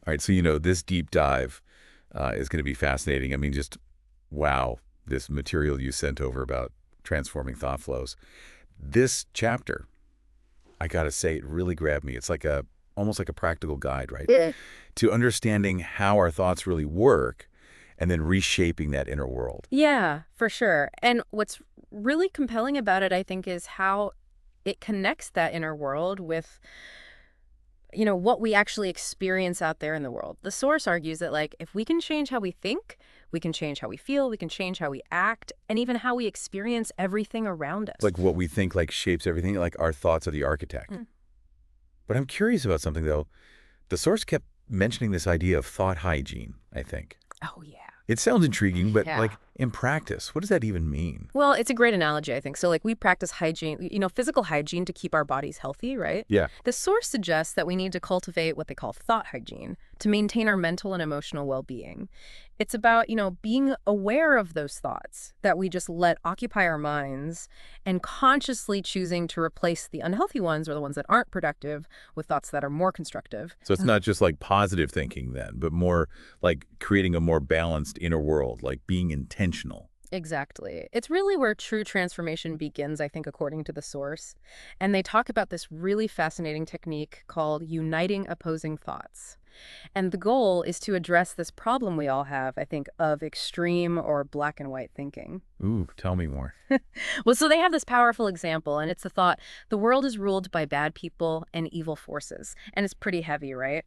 All right, so this deep dive is going to be fascinating. I mean, just wow, this material you sent over about transforming thought flows. This chapter, I got to say, it really grabbed me. It's like almost like a practical guide, right? Yeah. To understanding how our thoughts really work and then reshaping that inner world. Yeah, for sure. And what's really compelling about it, I think, is how it connects that inner world with, what we actually experience out there in the world. The source argues that, like, if we can change how we think, we can change how we feel, we can change how we act, and even how we experience everything around us. Like what we think like shapes everything, like our thoughts are the architect. Mm. But I'm curious about something, though. The source kept mentioning this idea of thought hygiene, I think. Oh, yeah. It sounds intriguing, but Yeah. like in practice, what does that even mean? Well, it's a great analogy, I think. So, like, we practice hygiene, physical hygiene to keep our bodies healthy, right? Yeah. The source suggests that we need to cultivate what they call thought hygiene to maintain our mental and emotional well-being. It's about, being aware of those thoughts that we just let occupy our minds and consciously choosing to replace the unhealthy ones or the ones that aren't productive with thoughts that are more constructive. So it's not just like positive thinking then, but more like creating a more balanced inner world, like being intentional. Exactly. It's really where true transformation begins, I think, according to the source. And they talk about this really fascinating technique called uniting opposing thoughts. And the goal is to address this problem we all have, I think, of extreme or black and white thinking. Ooh, tell me more. Well, so they have this powerful example, and it's the thought, the world is ruled by bad people and evil forces. And it's pretty heavy, right?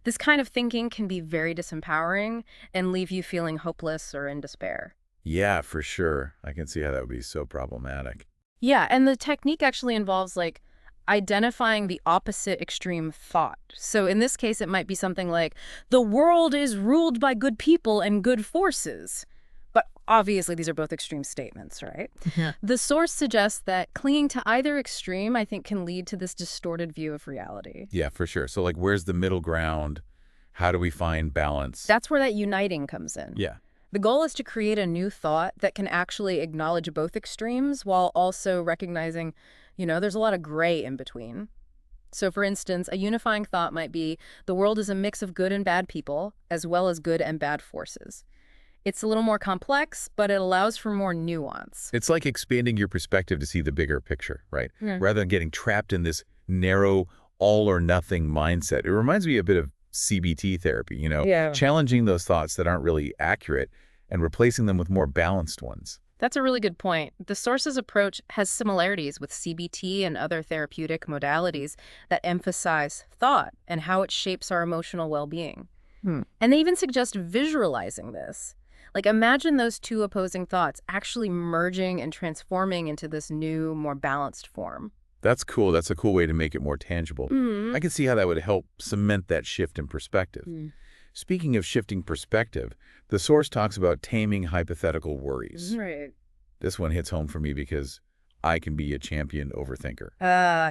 This kind of thinking can be very disempowering and leave you feeling hopeless or in despair. Yeah, for sure. I can see how that would be so problematic. Yeah, and the technique actually involves, like, identifying the opposite extreme thought. So in this case, it might be something like, the world is ruled by good people and good forces. But obviously, these are both extreme statements, right? Yeah. The source suggests that clinging to either extreme, I think, can lead to this distorted view of reality. Yeah, for sure. So like, where's the middle ground? How do we find balance? That's where that uniting comes in. Yeah. The goal is to create a new thought that can actually acknowledge both extremes while also recognizing, there's a lot of gray in between. So, for instance, a unifying thought might be, the world is a mix of good and bad people, as well as good and bad forces. It's a little more complex, but it allows for more nuance. It's like expanding your perspective to see the bigger picture, right? Yeah. Rather than getting trapped in this narrow all or nothing mindset. It reminds me a bit of CBT therapy, Yeah. challenging those thoughts that aren't really accurate and replacing them with more balanced ones. That's a really good point. The source's approach has similarities with CBT and other therapeutic modalities that emphasize thought and how it shapes our emotional well-being. And they even suggest visualizing this. Like, imagine those two opposing thoughts actually merging and transforming into this new, more balanced form. That's cool. That's a cool way to make it more tangible. Mm. I can see how that would help cement that shift in perspective. Mm. Speaking of shifting perspective, the source talks about taming hypothetical worries. Right. This one hits home for me because I can be a champion overthinker.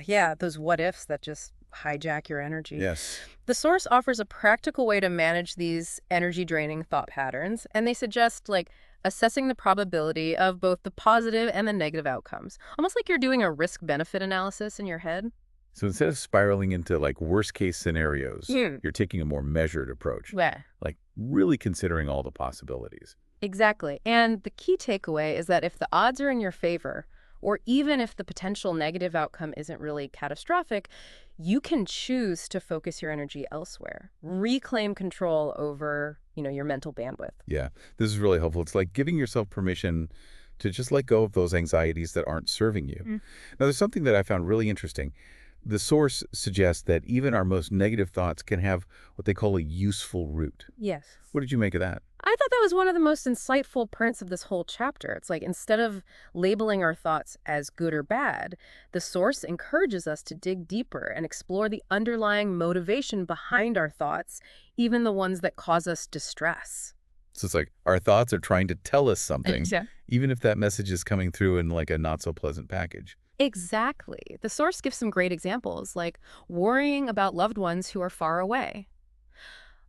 Yeah, those what ifs that just hijack your energy. Yes. The source offers a practical way to manage these energy-draining thought patterns, and they suggest, like, assessing the probability of both the positive and the negative outcomes. Almost like you're doing a risk-benefit analysis in your head. So instead of spiraling into like worst case scenarios, Mm. you're taking a more measured approach, Yeah. like really considering all the possibilities. Exactly. And the key takeaway is that if the odds are in your favor, or even if the potential negative outcome isn't really catastrophic, you can choose to focus your energy elsewhere. Reclaim control over, your mental bandwidth. Yeah, this is really helpful. It's like giving yourself permission to just let go of those anxieties that aren't serving you. Mm. Now, there's something that I found really interesting. The source suggests that even our most negative thoughts can have what they call a useful root. Yes. What did you make of that? I thought that was one of the most insightful parts of this whole chapter. It's like, instead of labeling our thoughts as good or bad, the source encourages us to dig deeper and explore the underlying motivation behind our thoughts, even the ones that cause us distress. So it's like our thoughts are trying to tell us something, Yeah. even if that message is coming through in like a not so pleasant package. Exactly. The source gives some great examples, like worrying about loved ones who are far away.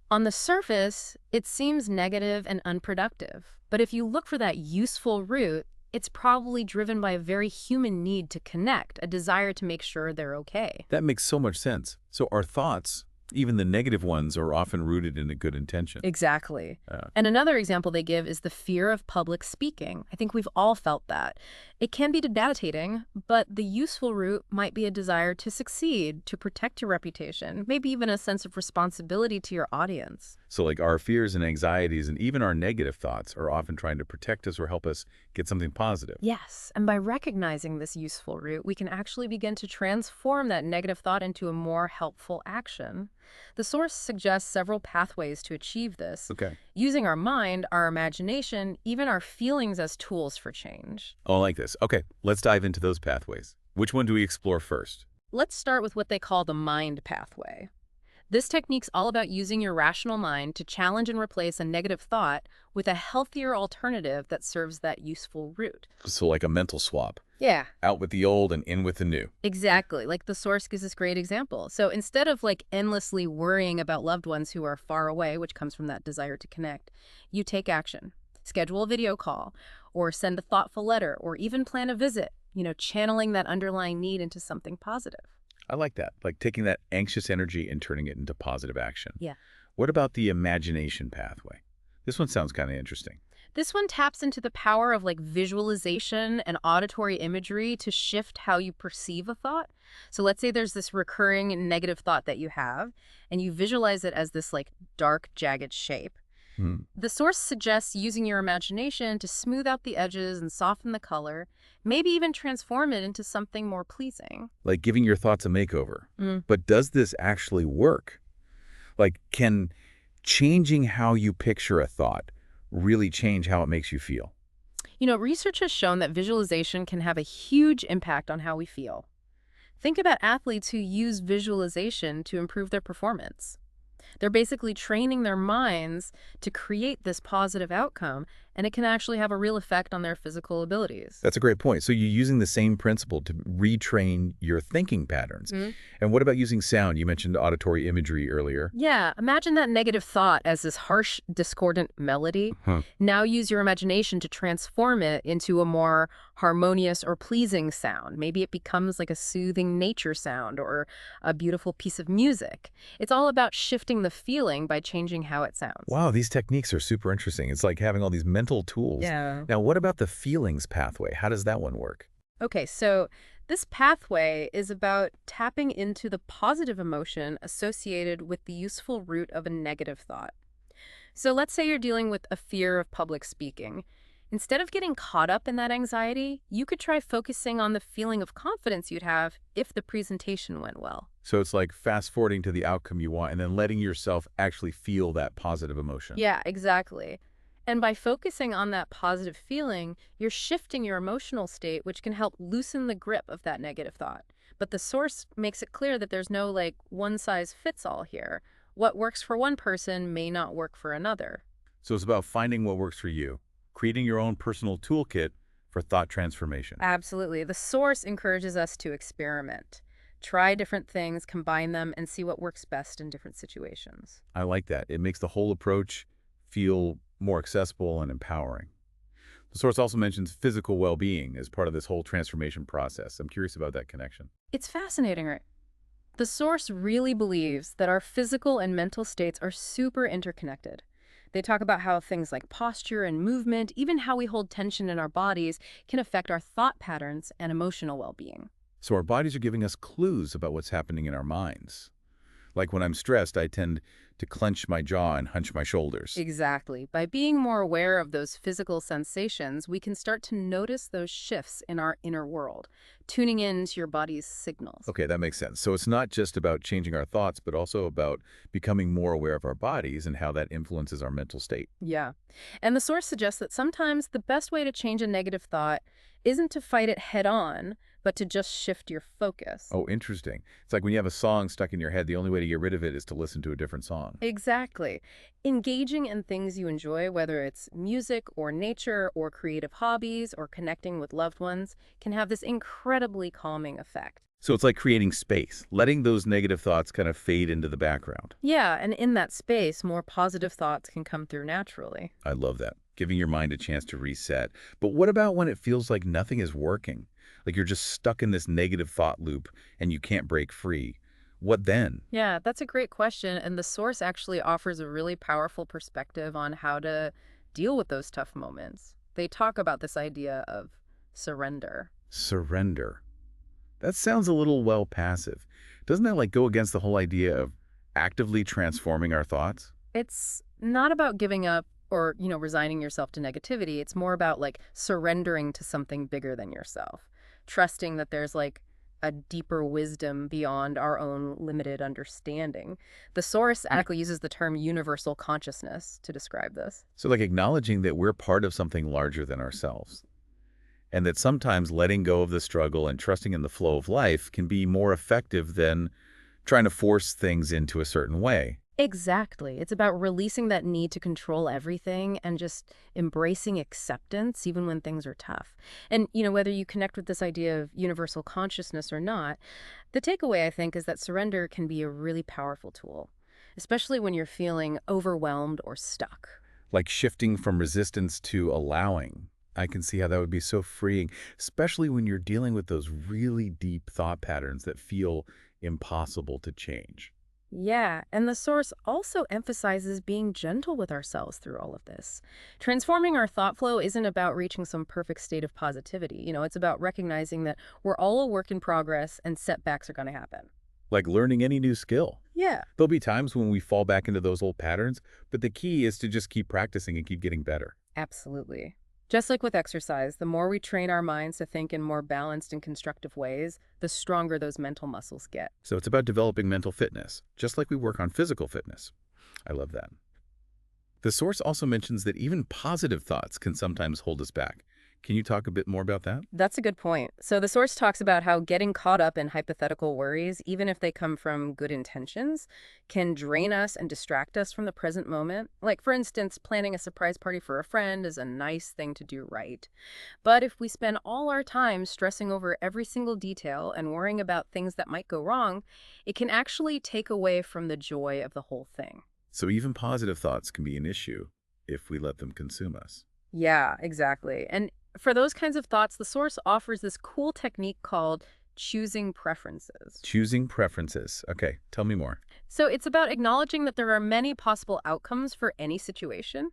On the surface, it seems negative and unproductive. But if you look for that useful root, it's probably driven by a very human need to connect, a desire to make sure they're okay. That makes so much sense. So our thoughts Even the negative ones are often rooted in a good intention. Exactly. Uh, And another example they give is the fear of public speaking. I think we've all felt that. It can be debilitating, but the useful route might be a desire to succeed, to protect your reputation, maybe even a sense of responsibility to your audience. so like our fears and anxieties and even our negative thoughts are often trying to protect us or help us get something positive. Yes, and by recognizing this useful route, we can actually begin to transform that negative thought into a more helpful action. The source suggests several pathways to achieve this, Okay. using our mind, our imagination, even our feelings as tools for change. Oh, I like this. Okay, let's dive into those pathways. Which one do we explore first? Let's start with what they call the mind pathway. This technique's all about using your rational mind to challenge and replace a negative thought with a healthier alternative that serves that useful root. So like a mental swap. Yeah, Out with the old and in with the new. exactly. Like the source gives this great example. So instead of like endlessly worrying about loved ones who are far away, which comes from that desire to connect, you take action. Schedule a video call or send a thoughtful letter or even plan a visit, channeling that underlying need into something positive. I like that. Like taking that anxious energy and turning it into positive action. Yeah. What about the imagination pathway? This one sounds kind of interesting. This one taps into the power of like visualization and auditory imagery to shift how you perceive a thought. So let's say there's this recurring negative thought that you have, and you visualize it as this like dark, jagged shape. Hmm. The source suggests using your imagination to smooth out the edges and soften the color, maybe even transform it into something more pleasing. Like giving your thoughts a makeover. Mm. But does this actually work? Like, can changing how you picture a thought really change how it makes you feel? Research has shown that visualization can have a huge impact on how we feel. Think about athletes who use visualization to improve their performance. They're basically training their minds to create this positive outcome, and it can actually have a real effect on their physical abilities. That's a great point. So you're using the same principle to retrain your thinking patterns. And what about using sound? You mentioned auditory imagery earlier. Yeah, imagine that negative thought as this harsh, discordant melody. Huh. Now use your imagination to transform it into a more harmonious or pleasing sound. Maybe it becomes like a soothing nature sound or a beautiful piece of music. It's all about shifting the feeling by changing how it sounds. Wow, these techniques are super interesting. It's like having all these mental tools. Yeah. Now, what about the feelings pathway? How does that one work? Okay, so this pathway is about tapping into the positive emotion associated with the useful root of a negative thought. So let's say you're dealing with a fear of public speaking. Instead of getting caught up in that anxiety, you could try focusing on the feeling of confidence you'd have if the presentation went well. So it's like fast forwarding to the outcome you want and then letting yourself actually feel that positive emotion. Yeah, exactly. And by focusing on that positive feeling, you're shifting your emotional state, which can help loosen the grip of that negative thought. But the source makes it clear that there's no like one size fits all here. What works for one person may not work for another. So it's about finding what works for you, creating your own personal toolkit for thought transformation. Absolutely. The source encourages us to experiment. Try different things, combine them, and see what works best in different situations. I like that. It makes the whole approach feel more accessible and empowering. The source also mentions physical well-being as part of this whole transformation process. I'm curious about that connection. It's fascinating, right? The source really believes that our physical and mental states are super interconnected. They talk about how things like posture and movement, even how we hold tension in our bodies, can affect our thought patterns and emotional well-being. So our bodies are giving us clues about what's happening in our minds. Like when I'm stressed, I tend to clench my jaw and hunch my shoulders. Exactly. By being more aware of those physical sensations, we can start to notice those shifts in our inner world, tuning in to your body's signals. Okay, that makes sense. So it's not just about changing our thoughts, but also about becoming more aware of our bodies and how that influences our mental state. Yeah. And the source suggests that sometimes the best way to change a negative thought isn't to fight it head on, but to just shift your focus. Oh, interesting. It's like when you have a song stuck in your head, the only way to get rid of it is to listen to a different song. Exactly. Engaging in things you enjoy, whether it's music or nature or creative hobbies or connecting with loved ones, can have this incredibly calming effect. So it's like creating space, letting those negative thoughts kind of fade into the background. Yeah, and in that space, more positive thoughts can come through naturally. I love that. Giving your mind a chance to reset. But what about when it feels like nothing is working? Like you're just stuck in this negative thought loop and you can't break free. what then? Yeah, that's a great question. And the source actually offers a really powerful perspective on how to deal with those tough moments. They talk about this idea of surrender. Surrender. That sounds a little, well, passive. Doesn't that like go against the whole idea of actively transforming our thoughts? It's not about giving up or, resigning yourself to negativity. It's more about like surrendering to something bigger than yourself, trusting that there's like a deeper wisdom beyond our own limited understanding. The source actually uses the term universal consciousness to describe this. So like acknowledging that we're part of something larger than ourselves, and that sometimes letting go of the struggle and trusting in the flow of life can be more effective than trying to force things into a certain way. Exactly. It's about releasing that need to control everything and just embracing acceptance even when things are tough. And, whether you connect with this idea of universal consciousness or not, the takeaway, I think, is that surrender can be a really powerful tool, especially when you're feeling overwhelmed or stuck. Like shifting from resistance to allowing. I can see how that would be so freeing, especially when you're dealing with those really deep thought patterns that feel impossible to change. Yeah, and the source also emphasizes being gentle with ourselves through all of this. Transforming our thought flow isn't about reaching some perfect state of positivity. It's about recognizing that we're all a work in progress and setbacks are going to happen. Like learning any new skill. Yeah, There'll be times when we fall back into those old patterns, but the key is to just keep practicing and keep getting better. absolutely. Just like with exercise, the more we train our minds to think in more balanced and constructive ways, the stronger those mental muscles get. So it's about developing mental fitness, just like we work on physical fitness. I love that. The source also mentions that even positive thoughts can sometimes hold us back. Can you talk a bit more about that? That's a good point. So the source talks about how getting caught up in hypothetical worries, even if they come from good intentions, can drain us and distract us from the present moment. Like, for instance, planning a surprise party for a friend is a nice thing to do right. But if we spend all our time stressing over every single detail and worrying about things that might go wrong, it can actually take away from the joy of the whole thing. So even positive thoughts can be an issue if we let them consume us. Yeah, exactly. And for those kinds of thoughts, the source offers this cool technique called choosing preferences. Choosing preferences. Okay, tell me more. So it's about acknowledging that there are many possible outcomes for any situation,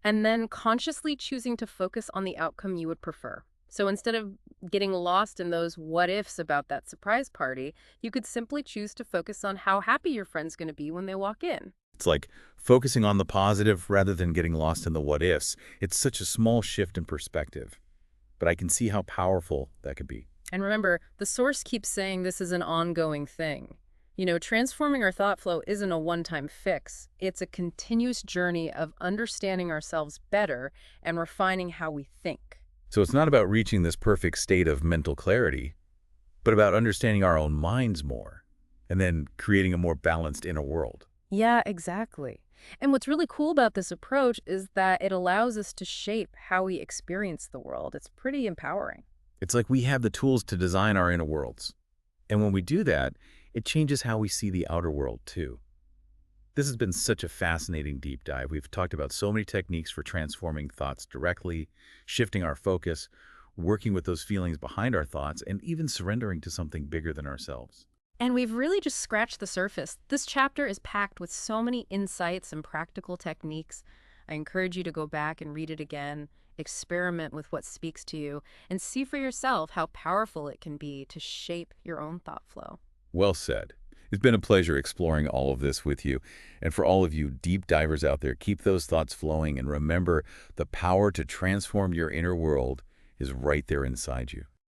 and then consciously choosing to focus on the outcome you would prefer. So instead of getting lost in those what ifs about that surprise party, you could simply choose to focus on how happy your friend's going to be when they walk in. It's like focusing on the positive rather than getting lost in the what ifs. It's such a small shift in perspective, but I can see how powerful that could be. And remember, the source keeps saying this is an ongoing thing. Transforming our thought flow isn't a one-time fix. It's a continuous journey of understanding ourselves better and refining how we think. So it's not about reaching this perfect state of mental clarity, but about understanding our own minds more and then creating a more balanced inner world. Yeah, exactly. And what's really cool about this approach is that it allows us to shape how we experience the world. It's pretty empowering. It's like we have the tools to design our inner worlds. And when we do that, it changes how we see the outer world too. This has been such a fascinating deep dive. We've talked about so many techniques for transforming thoughts directly, shifting our focus, working with those feelings behind our thoughts, and even surrendering to something bigger than ourselves. And we've really just scratched the surface. This chapter is packed with so many insights and practical techniques. I encourage you to go back and read it again, experiment with what speaks to you, and see for yourself how powerful it can be to shape your own thought flow. Well said. It's been a pleasure exploring all of this with you. And for all of you deep divers out there, keep those thoughts flowing and remember the power to transform your inner world is right there inside you.